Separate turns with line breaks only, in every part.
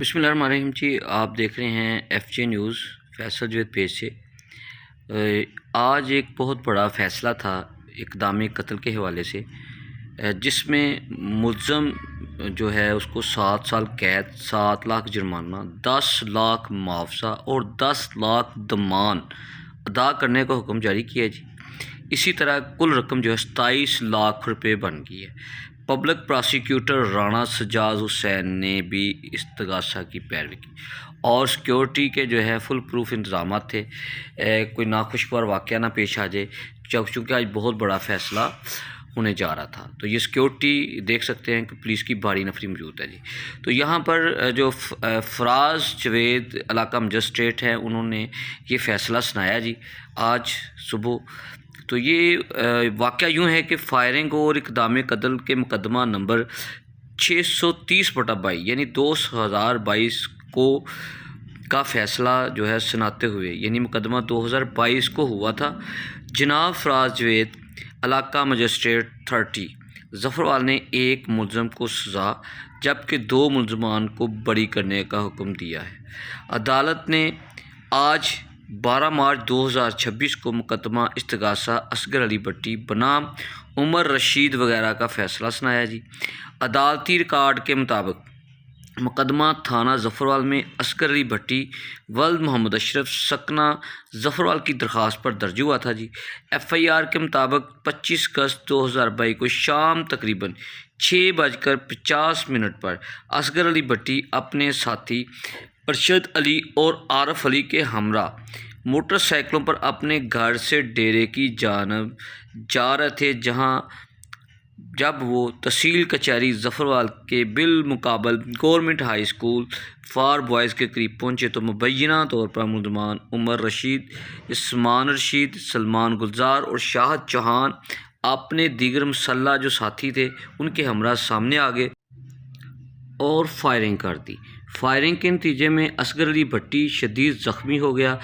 بسم اللہ الرحمن الرحیم جی، آپ دیکھ رہے ہیں ایف جے نیوز فیصل جوید پیج سے۔ آج ایک بہت بڑا فیصلہ تھا اقدام قتل کے حوالے سے، جس میں ملزم جو ہے اس کو 7 سال قید، 7 لاکھ جرمانہ، 10 لاکھ معاوضہ اور 10 لاکھ ضمان ادا کرنے کا حکم جاری کیا جی۔ اسی طرح کل رقم جو ہے 27 لاکھ روپے بن گئی ہے۔ پبلک پراسیکیوٹر رانا سجاد حسین نے بھی استغاثہ کی پیروی کی اور سیکیورٹی کے جو ہے فل پروف انتظامات تھے، کوئی ناخوشگوار واقعہ نہ پیش آ جائے، چونکہ آج بہت بڑا فیصلہ ہونے جا رہا تھا۔ تو یہ سیکیورٹی دیکھ سکتے ہیں کہ پولیس کی بھاری نفری موجود ہے جی۔ تو یہاں پر جو فراز جوید علاقہ مجسٹریٹ ہیں، انہوں نے یہ فیصلہ سنایا جی آج صبح۔ تو یہ واقعہ یوں ہے کہ فائرنگ اور اقدام قتل کے مقدمہ نمبر 630/22 یعنی 2022 کا فیصلہ جو ہے سناتے ہوئے، یعنی مقدمہ 2022 کو ہوا تھا۔ جناب فراز جوید علاقہ مجسٹریٹ 30 ظفروال نے ایک ملزم کو سزا جبکہ 2 ملزمان کو بری کرنے کا حکم دیا ہے۔ عدالت نے آج 12 مارچ 2026 کو مقدمہ استغاثہ اصغر علی بٹی بنام عمر رشید وغیرہ کا فیصلہ سنایا جی۔ عدالتی ریکارڈ کے مطابق مقدمہ تھانہ ظفروال میں اصغر علی بٹی ولد محمد اشرف سکنہ ظفروال کی درخواست پر درج ہوا تھا جی۔ ایف آئی آر کے مطابق 25 اگست 2022 کو شام تقریباً 6:50 پر اصغر علی بٹی اپنے ساتھی ارشد علی اور عارف علی کے ہمراہ موٹر سائیکلوں پر اپنے گھر سے ڈیرے کی جانب جا رہے تھے، جب وہ تحصیل کچہری ظفروال کے بالمقابل government high school for boys کے قریب پہنچے تو مبینہ طور پر ملزمان عمر رشید، عثمان رشید، سلمان گلزار اور شاہد چوہان اپنے دیگر مسلح جو ساتھی تھے ان کے ہمراہ سامنے آ گئے اور فائرنگ کر دی۔ فائرنگ کے نتیجے میں اصغر علی بٹی شدید زخمی ہو گیا،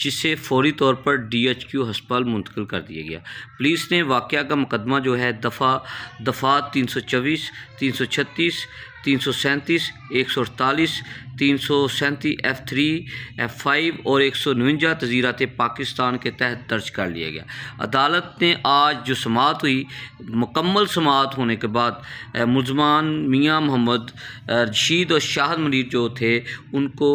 جسے فوری طور پر DHQ ہسپتال منتقل کر دیا گیا۔ پولیس نے واقعہ کا مقدمہ جو ہے دفعات 324، 336، 337، 148، 337 F3، F5 اور 149 تذیرات پاکستان کے تحت درج کر لیا گیا۔ عدالت نے آج جو سماعت ہوئی، مکمل سماعت ہونے کے بعد ملزمان میاں محمد رشید اور شاہد منیر جو تھے ان کو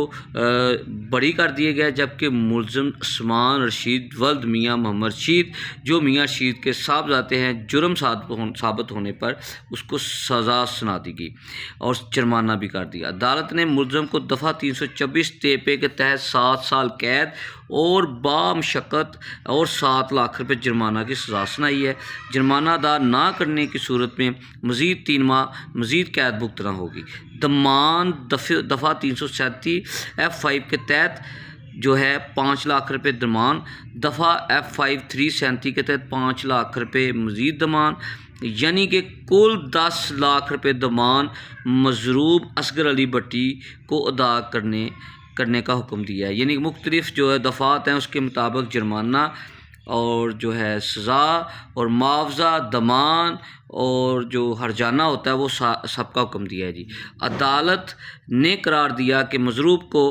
بری کر دیا گیا، جبکہ ملزم عثمان رشید ولد میاں محمد رشید جو میاں رشید کے صاحبزادے ہیں، جرم ثابت ہونے پر اس کو سزا سنا دی گئی اور جرمانہ بھی کر دیا۔ عدالت نے ملزم کو دفعہ 324 تیپے کے تحت 7 سال قید اور بامشقت اور 7 لاکھ روپے جرمانہ کی سزا سنائی ہے۔ جرمانہ ادا نہ کرنے کی صورت میں مزید 3 ماہ مزید قید بھگتنا ہوگی۔ ضمان دفعہ 337 F5 کے تحت جو ہے 5 لاکھ روپے ضمان، دفعہ F5 337 کے تحت 5 لاکھ روپے مزید ضمان، یعنی کہ کل 10 لاکھ روپے ضمان مضروب اصغر علی بٹی کو ادا کرنے کا حکم دیا ہے۔ یعنی مختلف جو ہے دفعات ہیں اس کے مطابق جرمانہ اور جو ہے سزا اور معاوضہ، ضمان اور جو ہرجانہ ہوتا ہے وہ سب کا حکم دیا ہے جی۔ عدالت نے قرار دیا کہ مضروب کو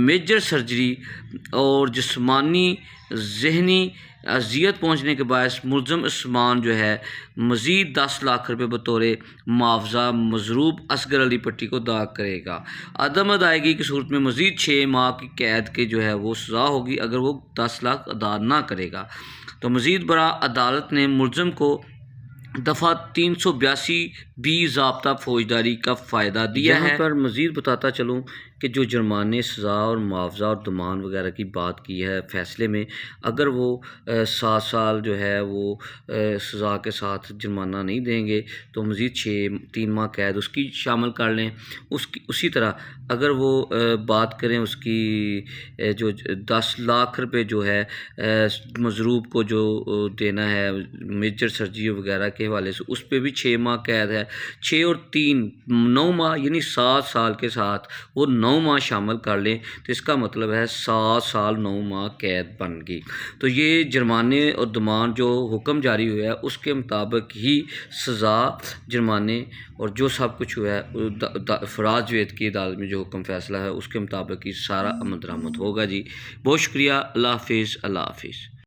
میجر سرجری اور جسمانی ذہنی اذیت پہنچنے کے باعث ملزم عثمان جو ہے مزید 10 لاکھ روپے بطور معاوضہ مضروب اصغر علی بٹی کو ادا کرے گا۔ عدم ادائیگی کی صورت میں مزید 6 ماہ کی قید کے جو ہے وہ سزا ہوگی اگر وہ 10 لاکھ ادا نہ کرے گا۔ تو مزید برآں عدالت نے ملزم کو دفعہ 382 ضابطہ فوجداری کا فائدہ دیا ہے۔ یہاں پر مزید بتاتا چلوں کہ جو جرمانے، سزا اور معاوضہ اور ضمان وغیرہ کی بات کی ہے فیصلے میں، اگر وہ 7 سال جو ہے وہ سزا کے ساتھ جرمانہ نہیں دیں گے تو مزید 3 ماہ قید اس کی شامل کر لیں۔ اسی طرح اگر وہ بات کریں اس کی جو 10 لاکھ روپے جو ہے مضروب کو جو دینا ہے میجر سرجری وغیرہ کے حوالے سے، اس پہ بھی 6 ماہ قید ہے۔ 6 اور 3 9 ماہ یعنی 7 سال کے ساتھ وہ 9 ماہ شامل کر لیں تو اس کا مطلب ہے 7 سال 9 ماہ قید بن گئی۔ تو یہ جرمانے اور ضمان جو حکم جاری ہوا ہے اس کے مطابق ہی سزا، جرمانے اور جو سب کچھ ہوا ہے فراز جوید کی عدالت میں جو حکم فیصلہ ہے اس کے مطابق ہی سارا عمل درآمد ہوگا جی۔ بہت شکریہ، اللہ حافظ، اللہ حافظ۔